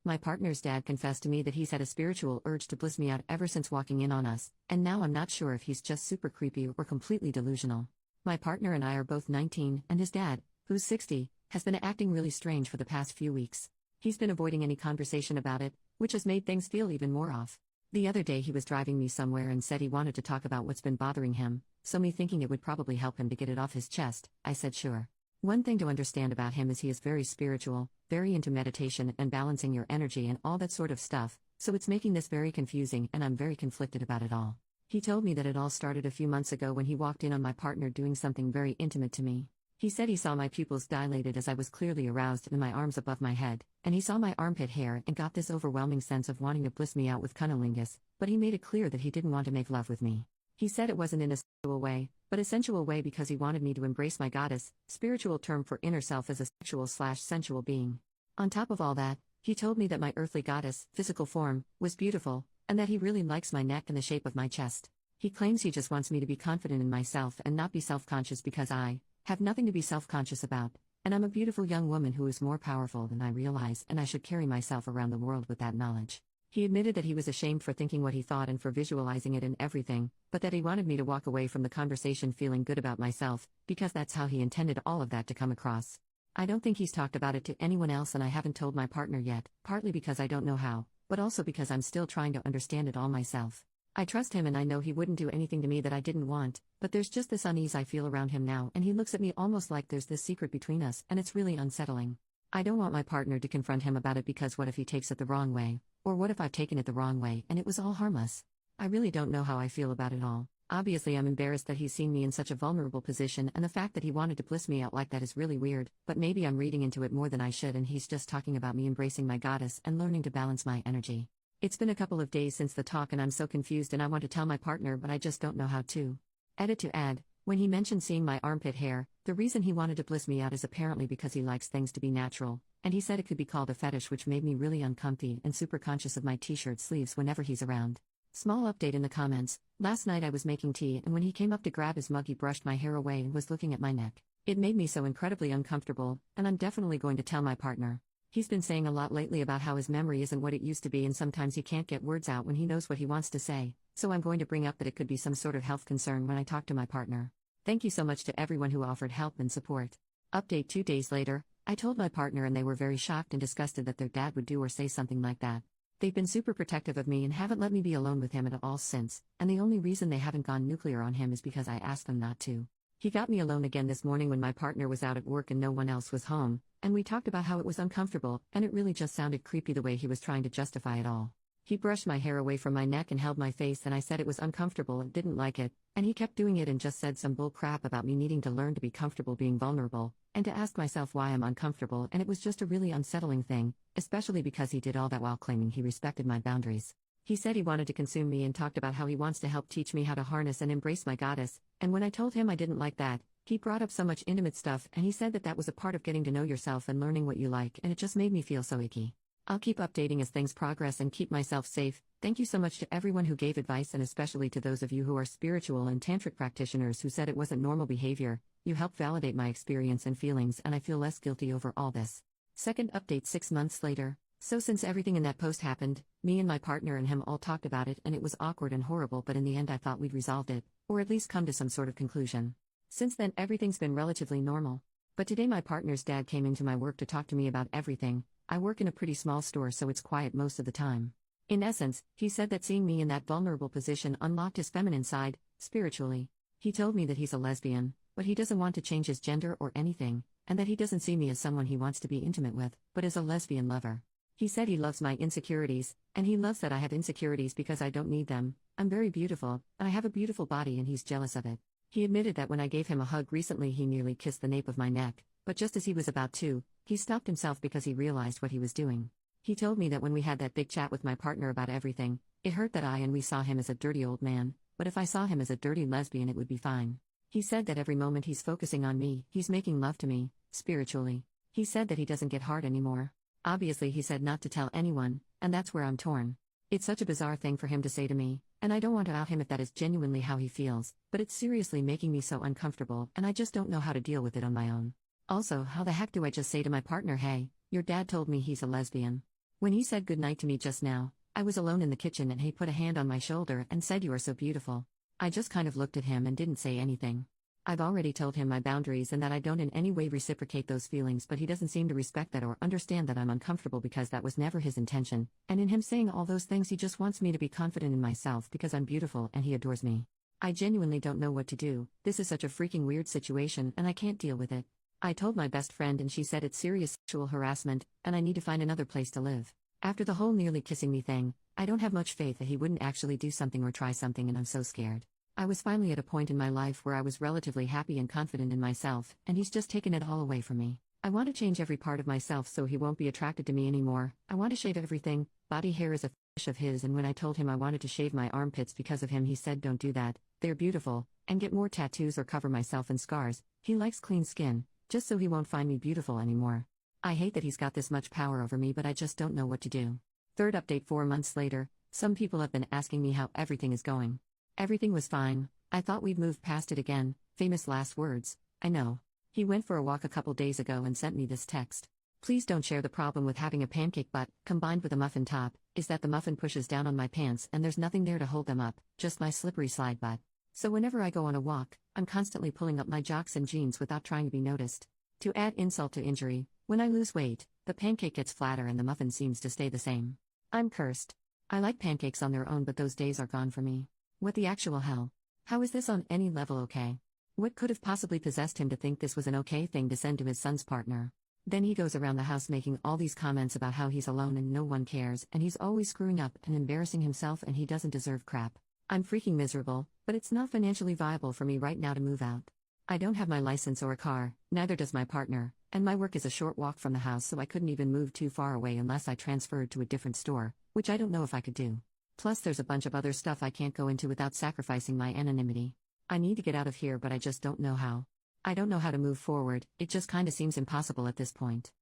My partner's dad confessed to me that he's had a spiritual urge to bliss me out ever since walking in on us, and now I'm not sure if he's just super creepy or completely delusional. My partner and I are both 19, and his dad, who's 60, has been acting really strange for the past few weeks. He's been avoiding any conversation about it, which has made things feel even more off. The other day he was driving me somewhere and said he wanted to talk about what's been bothering him, so me thinking it would probably help him to get it off his chest, I said sure. One thing to understand about him is he is very spiritual, very into meditation and balancing your energy and all that sort of stuff, so it's making this very confusing and I'm very conflicted about it all. He told me that it all started a few months ago when he walked in on my partner doing something very intimate to me. He said he saw my pupils dilated as I was clearly aroused and my arms above my head, and he saw my armpit hair and got this overwhelming sense of wanting to bliss me out with cunnilingus, but he made it clear that he didn't want to make love with me. He said it wasn't in a sexual way, but a sensual way because he wanted me to embrace my goddess, spiritual term for inner self as a sexual/sensual being. On top of all that, he told me that my earthly goddess, physical form, was beautiful, and that he really likes my neck and the shape of my chest. He claims he just wants me to be confident in myself and not be self-conscious because I have nothing to be self-conscious about, and I'm a beautiful young woman who is more powerful than I realize and I should carry myself around the world with that knowledge. He admitted that he was ashamed for thinking what he thought and for visualizing it and everything, but that he wanted me to walk away from the conversation feeling good about myself, because that's how he intended all of that to come across. I don't think he's talked about it to anyone else and I haven't told my partner yet, partly because I don't know how, but also because I'm still trying to understand it all myself. I trust him and I know he wouldn't do anything to me that I didn't want, but there's just this unease I feel around him now and he looks at me almost like there's this secret between us and it's really unsettling. I don't want my partner to confront him about it because what if he takes it the wrong way? Or what if I've taken it the wrong way and it was all harmless? I really don't know how I feel about it all. Obviously I'm embarrassed that he's seen me in such a vulnerable position and the fact that he wanted to bliss me out like that is really weird, but maybe I'm reading into it more than I should and he's just talking about me embracing my goddess and learning to balance my energy. It's been a couple of days since the talk and I'm so confused and I want to tell my partner but I just don't know how to. Edit to add, when he mentioned seeing my armpit hair, the reason he wanted to bliss me out is apparently because he likes things to be natural, and he said it could be called a fetish which made me really uncomfy and super conscious of my t-shirt sleeves whenever he's around. Small update in the comments, last night I was making tea and when he came up to grab his mug he brushed my hair away and was looking at my neck. It made me so incredibly uncomfortable, and I'm definitely going to tell my partner. He's been saying a lot lately about how his memory isn't what it used to be and sometimes he can't get words out when he knows what he wants to say, so I'm going to bring up that it could be some sort of health concern when I talk to my partner. Thank you so much to everyone who offered help and support. Update 2 days later, I told my partner and they were very shocked and disgusted that their dad would do or say something like that. They've been super protective of me and haven't let me be alone with him at all since, and the only reason they haven't gone nuclear on him is because I asked them not to. He got me alone again this morning when my partner was out at work and no one else was home, and we talked about how it was uncomfortable, and it really just sounded creepy the way he was trying to justify it all. He brushed my hair away from my neck and held my face and I said it was uncomfortable and didn't like it, and he kept doing it and just said some bull crap about me needing to learn to be comfortable being vulnerable, and to ask myself why I'm uncomfortable, and it was just a really unsettling thing, especially because he did all that while claiming he respected my boundaries. He said he wanted to consume me and talked about how he wants to help teach me how to harness and embrace my goddess, and when I told him I didn't like that, he brought up so much intimate stuff and he said that that was a part of getting to know yourself and learning what you like, and it just made me feel so icky. I'll keep updating as things progress and keep myself safe. Thank you so much to everyone who gave advice and especially to those of you who are spiritual and tantric practitioners who said it wasn't normal behavior. You helped validate my experience and feelings and I feel less guilty over all this. Second update 6 months later. So since everything in that post happened, me and my partner and him all talked about it and it was awkward and horrible, but in the end I thought we'd resolved it, or at least come to some sort of conclusion. Since then everything's been relatively normal. But today my partner's dad came into my work to talk to me about everything. I work in a pretty small store so it's quiet most of the time. In essence, he said that seeing me in that vulnerable position unlocked his feminine side, spiritually. He told me that he's a lesbian, but he doesn't want to change his gender or anything, and that he doesn't see me as someone he wants to be intimate with, but as a lesbian lover. He said he loves my insecurities, and he loves that I have insecurities because I don't need them. I'm very beautiful, I have a beautiful body and he's jealous of it. He admitted that when I gave him a hug recently he nearly kissed the nape of my neck, but just as he was about to, he stopped himself because he realized what he was doing. He told me that when we had that big chat with my partner about everything, it hurt that I and we saw him as a dirty old man, but if I saw him as a dirty lesbian it would be fine. He said that every moment he's focusing on me, he's making love to me, spiritually. He said that he doesn't get hard anymore. Obviously he said not to tell anyone, and that's where I'm torn. It's such a bizarre thing for him to say to me, and I don't want to out him if that is genuinely how he feels, but it's seriously making me so uncomfortable and I just don't know how to deal with it on my own. Also, how the heck do I just say to my partner, hey, your dad told me he's a lesbian? When he said goodnight to me just now, I was alone in the kitchen and he put a hand on my shoulder and said, "You are so beautiful." I just kind of looked at him and didn't say anything. I've already told him my boundaries and that I don't in any way reciprocate those feelings, but he doesn't seem to respect that or understand that I'm uncomfortable because that was never his intention, and in him saying all those things he just wants me to be confident in myself because I'm beautiful and he adores me. I genuinely don't know what to do. This is such a freaking weird situation and I can't deal with it. I told my best friend and she said it's serious sexual harassment and I need to find another place to live. After the whole nearly kissing me thing, I don't have much faith that he wouldn't actually do something or try something, and I'm so scared. I was finally at a point in my life where I was relatively happy and confident in myself, and he's just taken it all away from me. I want to change every part of myself so he won't be attracted to me anymore. I want to shave everything. Body hair is a fetish of his, and when I told him I wanted to shave my armpits because of him, he said, "Don't do that, they're beautiful," and get more tattoos or cover myself in scars. He likes clean skin, just so he won't find me beautiful anymore. I hate that he's got this much power over me, but I just don't know what to do. Third update: 4 months later, some people have been asking me how everything is going. Everything was fine. I thought we'd moved past it again. Famous last words. I know. He went for a walk a couple days ago and sent me this text. "Please don't share the problem with having a pancake butt, combined with a muffin top, is that the muffin pushes down on my pants and there's nothing there to hold them up, just my slippery slide butt. So whenever I go on a walk, I'm constantly pulling up my jocks and jeans without trying to be noticed. To add insult to injury, when I lose weight, the pancake gets flatter and the muffin seems to stay the same. I'm cursed. I like pancakes on their own, but those days are gone for me. What the actual hell? How is this on any level okay? What could have possibly possessed him to think this was an okay thing to send to his son's partner? Then he goes around the house making all these comments about how he's alone and no one cares, and he's always screwing up and embarrassing himself and he doesn't deserve crap. I'm freaking miserable, but it's not financially viable for me right now to move out. I don't have my license or a car, neither does my partner, and my work is a short walk from the house, so I couldn't even move too far away unless I transferred to a different store, which I don't know if I could do. Plus there's a bunch of other stuff I can't go into without sacrificing my anonymity. I need to get out of here, but I just don't know how. I don't know how to move forward. It just kinda seems impossible at this point.